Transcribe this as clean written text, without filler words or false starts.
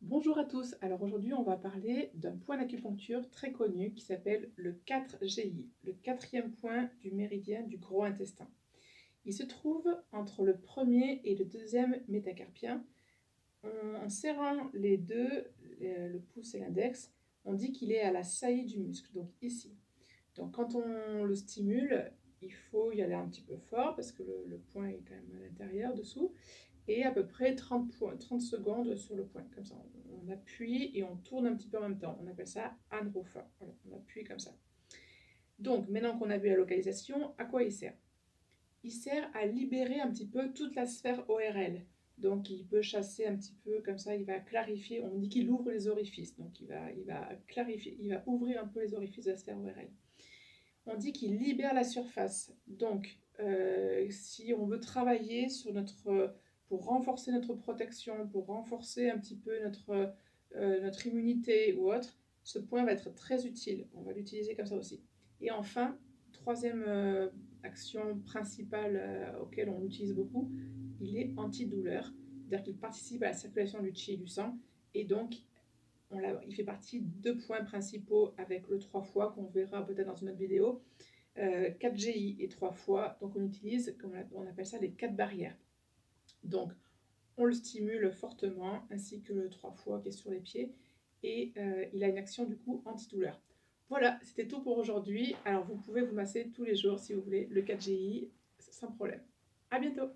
Bonjour à tous, alors aujourd'hui on va parler d'un point d'acupuncture très connu qui s'appelle le 4GI, le quatrième point du méridien du gros intestin. Il se trouve entre le premier et le deuxième métacarpien. En serrant les deux, le pouce et l'index, on dit qu'il est à la saillie du muscle, donc ici. Donc quand on le stimule, il faut y aller un petit peu fort parce que le point est quand même à l'intérieur, dessous, et à peu près 30 secondes sur le point, comme ça. On appuie et on tourne un petit peu en même temps. On appelle ça Anrufer. Voilà, on appuie comme ça. Donc, maintenant qu'on a vu la localisation, à quoi il sert? Il sert à libérer un petit peu toute la sphère ORL. Donc, il peut chasser un petit peu comme ça, il va clarifier. On dit qu'il ouvre les orifices. Donc, il va clarifier, il va ouvrir un peu les orifices de la sphère ORL. On dit qu'il libère la surface. Donc, si on veut travailler sur pour renforcer notre protection, pour renforcer un petit peu notre immunité ou autre, ce point va être très utile. On va l'utiliser comme ça aussi. Et enfin, troisième action principale auquel on l'utilise beaucoup, il est antidouleur. C'est-à-dire qu'il participe à la circulation du qi et du sang. Et donc, il fait partie de deux points principaux avec le 3 fois qu'on verra peut-être dans une autre vidéo. 4GI et 3 fois, donc on utilise, on appelle ça les 4 barrières. Donc on le stimule fortement, ainsi que le 3 fois qui est sur les pieds, et il a une action du coup antidouleur. Voilà, c'était tout pour aujourd'hui. Alors vous pouvez vous masser tous les jours si vous voulez le 4GI sans problème. À bientôt.